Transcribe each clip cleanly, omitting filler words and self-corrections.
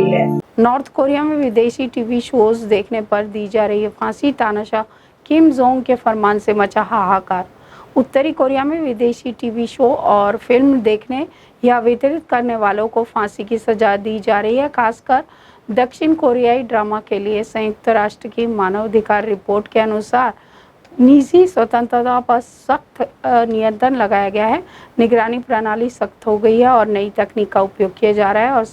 गई है। North Korea में विदेशी टीवी शोज देखने पर दी जा रही है फांसी, तानाशाह किम जोंग के फरमान से मचा हाहाकार। उत्तरी कोरिया में विदेशी टीवी शो और फिल्म देखने या वितरित करने वालों को फांसी की सजा दी जा रही है। खासकर दक्षिण कोरियाई ड्रामा के लिए संयुक्त राष्ट्र की मानवाधिकार रिपोर्ट के अनुसार निजी स्वतंत्रता पर सख्त नियंत्रण लगाया गया है। निगरानी प्रणाली सख्त हो गई है और नई तकनीक का उपयोग किया जा रहा है और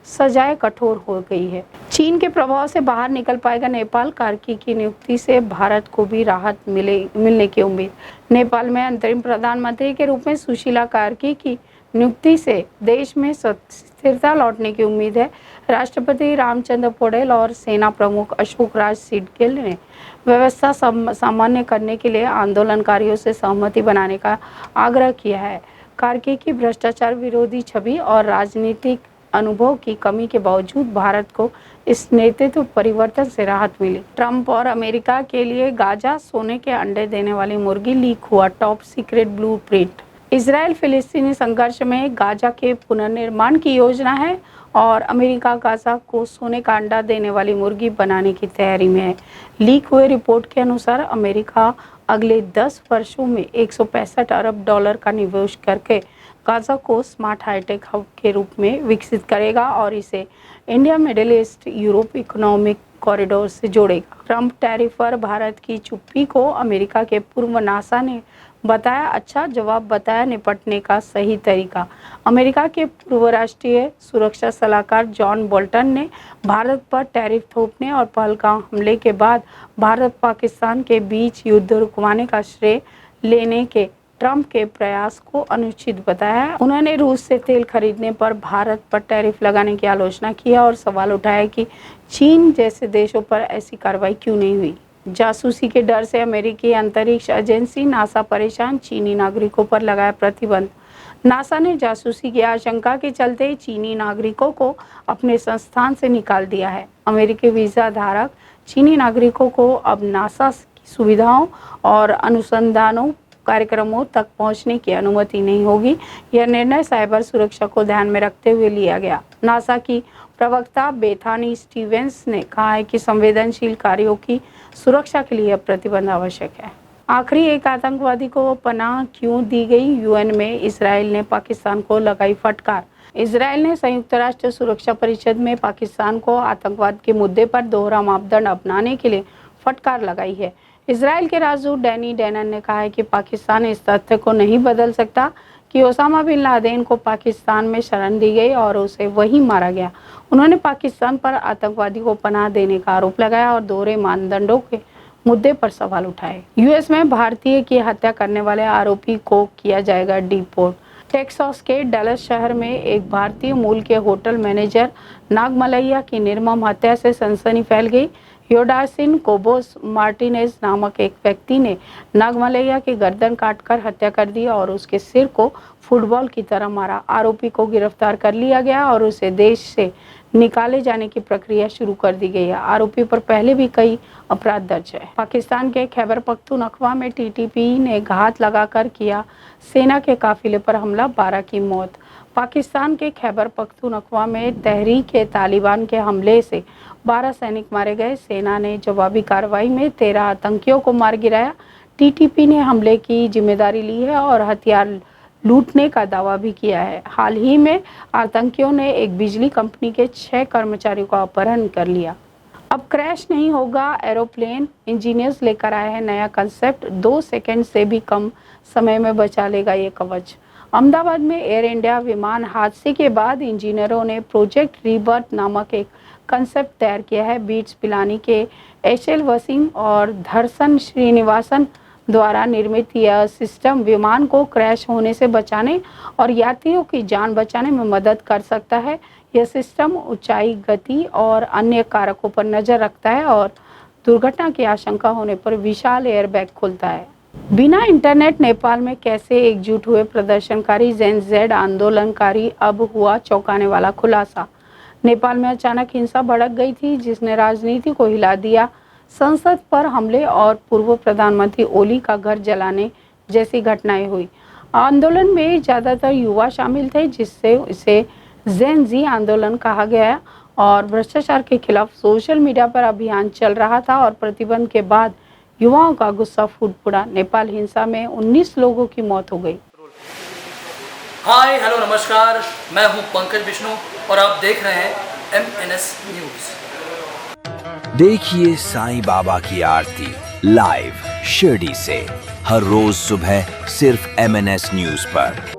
सजाएं कठोर हो गई है। चीन के प्रभाव से बाहर निकल पाएगा नेपाल, कार्की की नियुक्ति से भारत को भी राहत मिलने की उम्मीद। नेपाल में अंतरिम प्रधानमंत्री के रूप में सुशीला कार्की की नियुक्ति से देश में स्थिरता लौटने की उम्मीद है। राष्ट्रपति रामचंद्र पौडेल और सेना प्रमुख अशोक राज सिंघल ने व्यवस्था सामान्य करने के लिए आंदोलनकारियों से सहमति बनाने का आग्रह किया है। कार्की की भ्रष्टाचार विरोधी छवि और राजनीतिक अनुभव की कमी के बावजूद भारत को इस नेतृत्व परिवर्तन से राहत मिली। ट्रंप और अमेरिका के लिए गाजा सोने के अंडे देने वाली मुर्गी लीक हुआ टॉप सीक्रेट ब्लूप्रिंट। इजराइल फिलिस्तीनी संघर्ष में गाजा के पुनर्निर्माण की योजना है और अमेरिका गाजा को सोने का अंडा देने वाली मुर्गी बनाने की तैयारी में है। लीक हुए रिपोर्ट के अनुसार अमेरिका अगले 10 वर्षों में 165 अरब डॉलर का निवेश करके गाजा को स्मार्ट हाईटेक हब के रूप में विकसित करेगा और इसे India, middle east, Europe economic corridor से जोड़ेगा। ट्रंप टैरिफ पर भारत की चुप्पी को अमेरिका के पूर्व नासा ने बताया अच्छा जवाब, बताया निपटने का सही तरीका। अमेरिका के पूर्व राष्ट्रीय सुरक्षा सलाहकार जॉन बोल्टन ने भारत पर टैरिफ थोपने और पहलगाम हमले के बाद भारत पाकिस्तान के बीच युद्ध रुकवाने का श्रेय लेने के ट्रंप के प्रयास को अनुचित बताया। उन्होंने रूस से तेल खरीदने पर भारत पर टैरिफ लगाने की आलोचना की और सवाल उठाया कि चीन जैसे देशों पर ऐसी कार्रवाई क्यों नहीं हुई। जासूसी के डर से अमेरिकी अंतरिक्ष एजेंसी नासा परेशान, चीनी नागरिकों पर लगाया प्रतिबंध। नासा ने जासूसी की आशंका के चलते चीनी नागरिकों को अपने संस्थान से निकाल दिया है। अमेरिकी वीजा धारक चीनी नागरिकों को अब नासा की सुविधाओं और अनुसंधानों कार्यक्रमों तक पहुंचने की अनुमति नहीं होगी। यह निर्णय साइबर सुरक्षा को ध्यान में रखते हुए लिया गया। नासा की प्रवक्ता बेथानी स्टीवेंस ने कहा है कि संवेदनशील कार्यों की सुरक्षा के लिए प्रतिबंध आवश्यक है। आखिरी एक आतंकवादी को पनाह क्यों दी गई? यूएन में इसराइल ने पाकिस्तान को लगाई फटकार। इसराइल ने संयुक्त राष्ट्र सुरक्षा परिषद में पाकिस्तान को आतंकवाद के मुद्दे पर दोहरा मापदंड अपनाने के लिए फटकार लगाई है। इसराइल के राजदूत डैनी डैनन ने कहा है कि पाकिस्तान इस तथ्य को नहीं बदल सकता कि ओसामा बिन लादेन को पाकिस्तान में शरण दी गई और उसे वहीं मारा गया। उन्होंने पाकिस्तान पर आतंकवादी को पनाह देने का आरोप लगाया और दोहरे मानदंडों के मुद्दे पर सवाल उठाए। यूएस में भारतीय की हत्या करने वाले आरोपी को किया जाएगा डिपोर्ट। टेक्सास के डलस शहर में एक भारतीय मूल के होटल मैनेजर नागमलैया की निर्मम हत्या से सनसनी फैल गई। योडासिन कोबोस मार्टिनेज नामक एक व्यक्ति ने नागमलैया की गर्दन काटकर हत्या कर दी और उसके सिर को फुटबॉल की तरह मारा। आरोपी को गिरफ्तार कर लिया गया और उसे देश से निकाले जाने की प्रक्रिया शुरू कर दी गई है। आरोपी पर पहले भी कई अपराध दर्ज है। पाकिस्तान के खैबर पख्तूनख्वा में टीटीपी ने घात लगाकर किया सेना के काफिले पर हमला, 12 की मौत। पाकिस्तान के खैबर पख्तूनख्वा में तहरीक-ए-तालिबान के हमले से 12 सैनिक मारे गए। सेना ने जवाबी कार्रवाई में 13 आतंकियों को मार गिराया। टीटीपी ने हमले की जिम्मेदारी ली है और हथियार लूटने का दावा भी किया है। हाल ही में आतंकियों ने एक बिजली कंपनी के 6 कर्मचारियों का अपहरण कर लिया। अब क्रैश नहीं होगा एरोप्लेन, इंजीनियर्स लेकर आए हैं नया कंसेप्ट। 2 सेकंड से भी कम समय में बचा लेगा ये कवच। अहमदाबाद में एयर इंडिया विमान हादसे के बाद इंजीनियरों ने प्रोजेक्ट रीबर्थ नामक एक कंसेप्ट तैयार किया है। बीट्स पिलानी के एचएल वसीम और धरसन श्रीनिवासन द्वारा निर्मित यह सिस्टम विमान को क्रैश होने से बचाने और यात्रियों की जान बचाने में मदद कर सकता है। यह सिस्टम ऊंचाई, गति और अन्य कारकों पर नजर रखता है और दुर्घटना की आशंका होने पर विशाल एयरबैग खोलता है। बिना इंटरनेट नेपाल में कैसे एकजुट हुए प्रदर्शनकारी? जेन जेड आंदोलनकारी, अब हुआ चौंकाने वाला खुलासा। नेपाल में अचानक हिंसा भड़क गई थी जिसने राजनीति को हिला दिया। संसद पर हमले और पूर्व प्रधानमंत्री ओली का घर जलाने जैसी घटनाएं हुई। आंदोलन में ज्यादातर युवा शामिल थे जिससे इसे जेन जी आंदोलन कहा गया और भ्रष्टाचार के खिलाफ सोशल मीडिया पर अभियान चल रहा था और प्रतिबंध के बाद युवाओं का गुस्सा फूट पड़ा। नेपाल हिंसा में 19 लोगों की मौत हो गई। हाय हेलो नमस्कार, मैं हूं पंकज विष्णु और आप देख रहे हैं MNS न्यूज। देखिए साईं बाबा की आरती लाइव शिरडी से हर रोज सुबह सिर्फ MNS न्यूज पर।